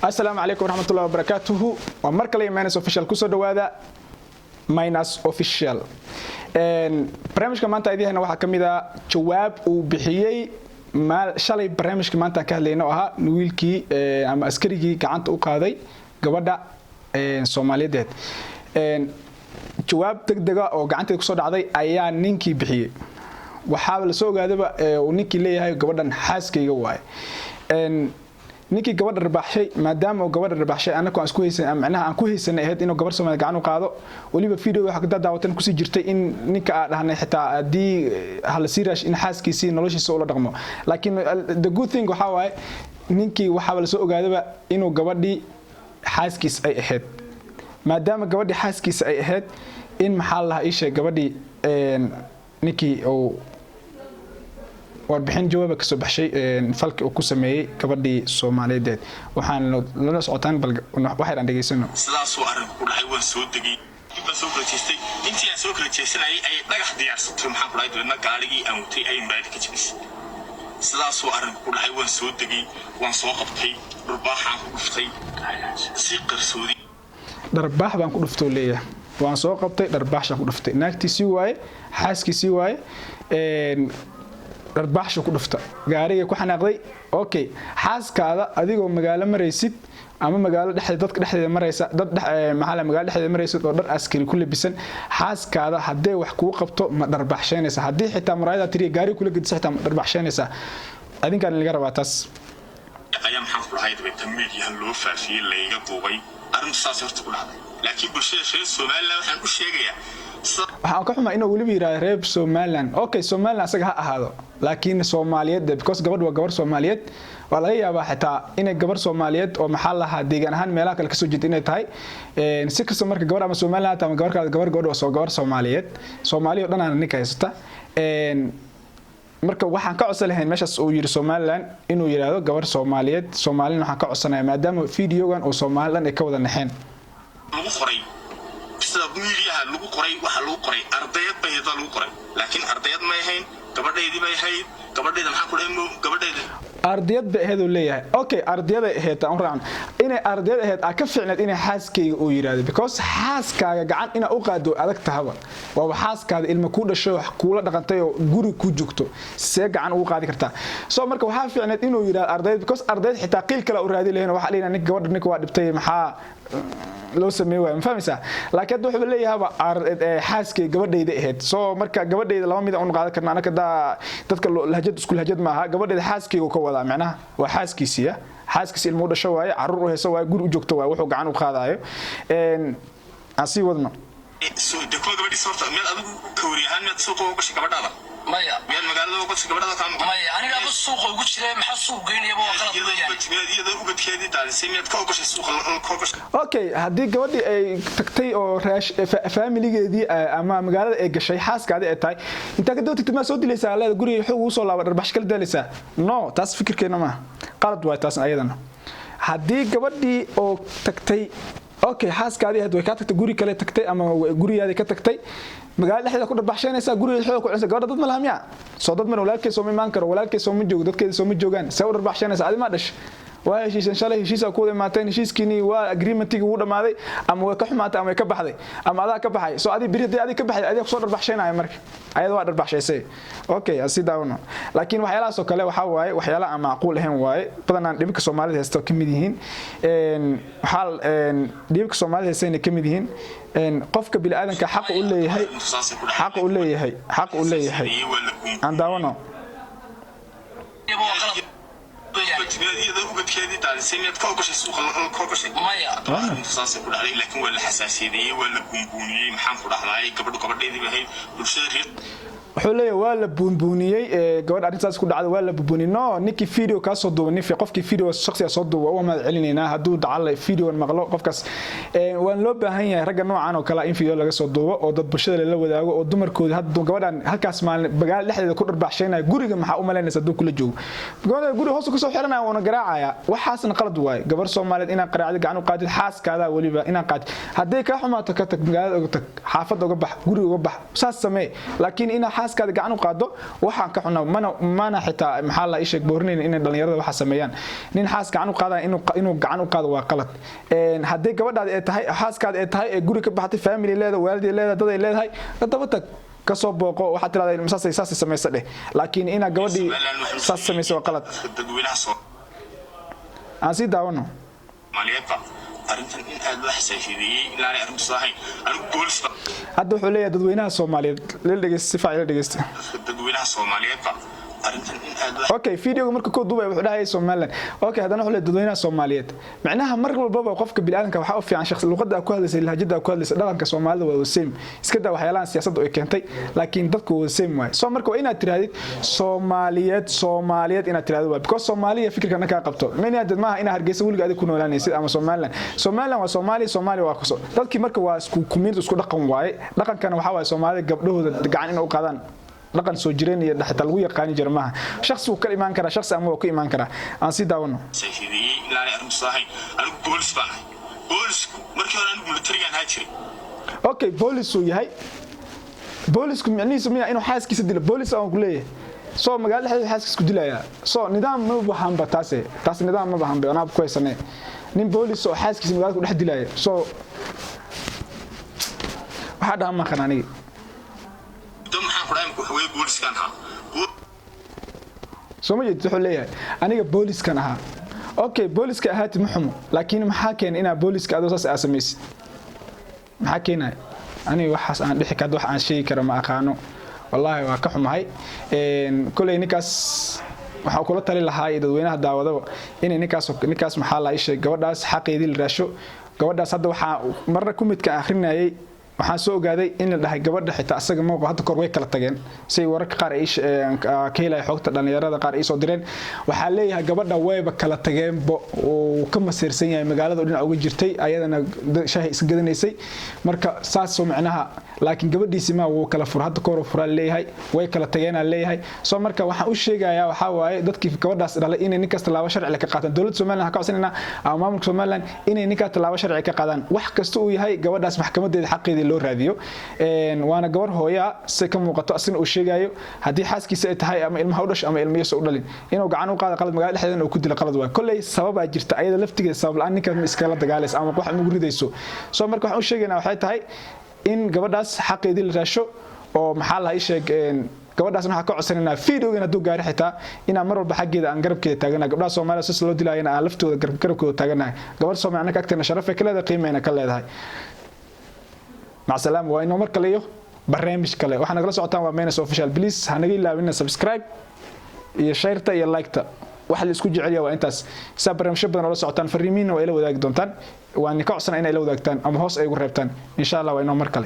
السلام عليكم ورحمة الله وبركاته ومركلي ماينس اوفيشال كسو دوادا ماينس اوفيشال برنامجka maanta aydiina waxa kamida jawaab uu bixiyay shalay barnaamijka maanta ka hadlayno aha wiilkii ama askarigii gacanta u qaaday gabadha Soomaaliyeed jawaab degdeg ah oo gacanteeda ku soo dhacday ayaa ninkii bixiyay waxa la soo ogaadaba uu ninkii leeyahay gabadhan xaaskayga waay ninkii gabadha rabaxshay maadaama gabadha rabaxshay anako aan isku haysan macnaha aan ku haysanay ahayd inuu gabar Soomaali gacan u qaado waliba video waxa ka daawatan ku sii jirtay in ninka aan dhahnay xitaa hadii hal siirash in xaaskiisii noloshiisa ula dhaqmo laakiin the good thing waxa waay ninkii waxa la soo ogaadaba inuu gabadhii xaaskiis ay ahayd maadaama gabadhii xaaskiis ay ahayd in maxaa la ishay gabadhii ninkii oo warbixin jawaab ka soo baxshay falki uu ku sameeyay gabadhii Soomaaliyeed waxaan la socotaan bal waxay aan dhageysano sidaas oo arrin ku dhacay waan soo degay inta soo kala intii aan soo kala jeesanay ay dhagax diyaarsatay maxaan ku dhahay dadna gaaligii aan watay ay muraad ka jibisay sidaas oo arrin ku dhacay waan soo degay waan soo qabtay dharbaaxaan ku dhuftay si qarsoodi dharbaax baan ku dhuftay leeyahay waan soo qabtay dharbaaxshan ku dhuftay naagtiisii waaye xaaskiisii waaye dharbaaxsha ku dhufta gaariga ku xanaaqday okay xaaskaada adigoo magaalo maraysid ama magaalo dhexdeeda dadka dhexdeeda maraysa dad maxaa la magaalo dhexdeeda maraysid oo dhar askari ku labisan xaaskaada hadee wax ku qabto ma dharbaaxshanaysa hadii xitaa maraayada tiriye gaariga kula gudisa xitaa ma dharbaaxshanaysa adinkaan laga rabaa taas ayaan maxaan ku lahayd media loo faafiyay layga duubay arrin saas horta ku dhacday laakiin bulshada Soomaaliland waxaan u sheegayaa waxaan ka xumaa inuu waliba yiraahdo reeb Soomaaliland okay Soomaaliland asaga ha ahaado laakiin Soomaaliyeed because gabadh waa gabar Soomaaliyeed waa laga yaabaa xitaa inay gabar Soomaaliyeed oo maxaa laha deegaan ahaan meelaha kale ka soo jeedin inay tahay si kasta marka gabar ama Soomaaliland ama gabar oo soo gabar Soomaaliyeed Soomaaliyo dhan aan ninka haysta marka waxaan ka codsanahay meeshaas uu yiri Soomaaliland inuu yiraahdo gabar Soomaaliyeed Soomaaliland waxaan ka codsanayaa maadaama videogan oo Soomaaliland ay ka wada naxeen lagu qoray sida media lagu qoray waxa lagu qoray ardayad bay lagu qoray laakiin ardayad ma ahayn gabadheedii bay ahayd gabadheeda maxaa ku dhahay gabadheeda ardayad bay ahayd oo leeyahay okay ardayada ahayd aan raacan inay ardayad ahayd ka fiicnad inay xaaskayga uu yiraahdo because xaaskaaga gacan ina u qaado adag tahaba waa xaaskaada ilma ku dhasho wax kula dhaqantay oo guri ku joogto see gacan ugu qaadi kartaa soo marka waxa fiicnad inuu yiraahdo ardayad because ardayad xitaa qiil kale u raadi leeyna waxa leeyna nin gabadh ninka waa dhibtay maxaa loo sameeyay ma fahmaysaa laakiin wuxuu leeyahay xaaskay gabadheeda ahayd soo marka gabadheeda laba mid aan qaadan karnaa anaka dadka lahjad isku lahjad ma aha gabadheeda xaaskayga ka wada macnaha waa xaaskiisa xaaskiisa ilmo dhasho waaye carruur u heeso waaye guri u joogto waaye wuxuu gacan u qaadayo asi wadno soo deeqo gabadhii sorta meel adigu ka wariyahan mid suuq uga gashay gabadhaada maya meel magaalada uga gashay gabadhaada ka maya aniga abu suuq ugu jiray maxaa suuq geynayba waa qalad iyada uga tiyaadi daalisay mid ka uga gashay suuq ka gashay okay hadii gabadhii ay tagtay oo familigeedii ama magaalada ay gashay xaaskaada ay tahay inta ka doonto ma soo dilaysaa leeyahay guriga wuxuu soo laaba dharbaax kala dalaysaa no taas fikirkeena ma qalad waa taas ayadana hadii gabadhii oo tagtay okay xaaskaadii had way ka tagtay guri kale tagtay ama guriyaadii ka tagtay magaalada dhexdeeda ku dharbaaxshanaysa guriga xoog ku cunsa gabadha dad ma lahamya soo dad ma walaalkay soo imaan karo walaalkay soo ma joogo dadkeeda soo ma joogaan soo dharbaaxshanaysa adima dhash waa heshiishan shalay heshiisa ku wada maateen heshiiskini waa agreementii uu dhamaaday ama way ka xumaatay ama way ka baxday ama adaa ka baxay soo adii biridii adii ka baxay adii soo dharbaaxshanay marka ayada waa dharbaaxshaysay okay asidaawno laakiin waxyaalahaas oo kale waxa waaye waxyaala aan macquul ahayn waaye badanaan dhibka Soomaalida haysto kamid yihiin dhibka Soomaalida haysto kamid yihiin qofka bini aadanka xaq u leeyahay aan daawano iyada uga tiyaadi daalisay mid ka uga gashay suuq ka gashay maya saas ku dhacday laakiin waa la xasaasiyay waa la buunbuuniyay maxaan ku dhaxlay gabadheedii bay ahayd bulshada wuxuu leeyahay waa la buunbuuniyay gabadh arintaas ku dhacday waa la buunbuuniyay no ninkii video ka soo duubay ninkii qofkii video shakhsiga soo duubay waa ma celinayna haduu dacalay video maqlo qofkaas waan loo baahan yahay ragga noocan oo kale in video laga soo duubo oo dad bulshada la wadaago oo dumarkooda hadda gabadhan halkaas maalin bagaal dhexdeeda ku dharbaaxshanay guriga maxaa u maleynaysa dad kula joogo gabadha guriga hoos ku soo xiranaa wana garaacaya waxaasna qalad waay gabar Soomaaliyeed inaan qaraacdo gacan u qaadid xaaskaada waliba inaan qaad haday ka xumaato ka tag magaalada uga tag xaafadda uga bax guriga uga bax saas samee laakiin ina xaaskaada gacan u qaado waxaan ka xunaa mana xitaa maxaa la isheeg boornayn in dhalinyarada waxa sameeyaan nin xaas gacan u qaada inuu gacan u qaado waa qalad haddii gabadhaada ay tahay xaaskaada ay tahay ee guri ka baxday family leeda waalidii leeda dad ay leedahay daba tag ka soo booqo waxa tiraahdaa masaas sameeysa dheh laakiin ina gabadhii saas sameeyso waa qalad aan si daawano maaliyada arintan in aad wax saafidiyay ilaa ay arrin sahayn anigu boolis hadda wuxuu leeyahay dadweynaha Soomaaliyeed la dhageysta si fiican la dhageysta dadweynaha Soomaaliyeed arintan in aad okay video marka ku duubay wuxuu dhahay Soomaaliland okay hadana wuxuu leeyahay dadweynaha Soomaaliyeed macnaha mar walba qofka bilaadanka waxa u fiican shakhsi luqadda ku hadlaysa lahjada ku hadlaysa dhaqanka Soomaalida waa same iska daa waxyaalahan siyaasadda ay keentay laakiin dadku waa same way soo marka inaad tiraahdo Soomaaliyeed inaad tiraahdo because Soomaaliya fikirkana ka qabto meel dad maaha ina Hargeysa waliga aad ku noolaanaysid ama Soomaaliland waa Soomaali waa kuso dadkii marka waa isku community isku dhaqan waaye dhaqankana waxa waa Soomaalida gabdhahooda gacan in u qaadaan dhaqan soo jireen iyo dhaxta lagu yaqaan jirmaha shakhsi uu ka iimaan kara shakhsi ama uu ka iimaan kara aan si daawano saafidiyay ilaa ay arrin sahayn anigu boolis baan boolisku markii hore anigu militarigan ha jiray okay boolis uu yahay boolisku macnihiisu miyaa inuu xaaskiisa dilo boolis aan ku leeyahay soo magaalada dhexdeeda xaaskiisa ku dilaya soo nidaam ma bahan ba taas nidaam ma bahan ba ana ku haysanay nin boolis oo xaaskiisa magaalada ku dhex dilaya soo waxa dhaama qanaaniga soo ma jeed wuxuu leeyahay aniga booliskan ahaa okay booliska ahaati muxumo laakiin maxaa keen ina booliska adoo saas sameeyay maxaa keenay aniga waxaas aan dhixi ka wax aan sheegi karo ma aqaano wallahi waa ka xumahay kulay ninkaas waxa kula tali lahaa dadweynaha daawado inay ninkaas maxaa la ishay gabadhaas xaqeedii la raasho gabadhaas hadda waxa marna ku midka akhrinayay waxaan soo ogaaday in la dhahay gabadha xitaa asaga mooqo hadda kor way kala tageen si wararka qaar ay ka helay xogta dhalinyarada qaar ay soo direen waxa leeyahay gabadha wayba kala tageen oo ka maseersan yahay magaalada oo dhinac uga jirtay ayadana shaahi is gadanaysay marka saas soo macnaha laakiin gabadhiisi ma uu kala fur hadda kor furaa leeyahay way kala tageen leeyahay soo marka waxaan u sheegayaa waxa waaye dadkii gabadhaas dhalay in ninkaas talaabo sharci ka qaataan dawladda Soomaaliland ka codsanayna ama maamulka Soomaaliland in ninkaas talaabo sharci ka qaadaan wax kasta uu yahay gabadhaas maxkamadeeda xaqeedii loo raadiyo waana gabar hooya si ka muuqato asina uu sheegayo hadii xaaskiisa ay tahay ama ilmaha u dhash ama ilmihiisa u dhalin inuu gacan u qaado qalad magaalada dhexdeeda uu ku dilo qalad waa kulay sabab ay jirta ayada laftigeeda sabab la'aan ninka iska la dagaalaysa ama wax ugu ridayso soo marka waxaan u sheegaynaa waxay tahay in gabadhaas xaqeedii la raasho oo maxaa la sheeg gabadhaas waxa ka codsanayna videogan haduu gaari xitaa ina mar walba xageeda aan garabkeeda taagana gabdhaha Soomaaliyeed si loo dilaayna aan laftooda garabkooda taagana gabar Soomaaliyeed ka agteena sharaf ay kaleeda qiimeeyna ka leedahay مع السلامة وإنه مركل ليه برنامج كله وإحنا جلسوا عطان ومينس official بليز هنجي لا بينا سبسكرايب يشيرته يلايكته واحد يسكت جعليه وإنتاس سبر مش بدنا جلسوا عطان فريمين وإلى وذاك دونتان وأن كعصنا إنا إلى وذاك تان أم هوس أي قريبتان إن شاء الله وإنه مركل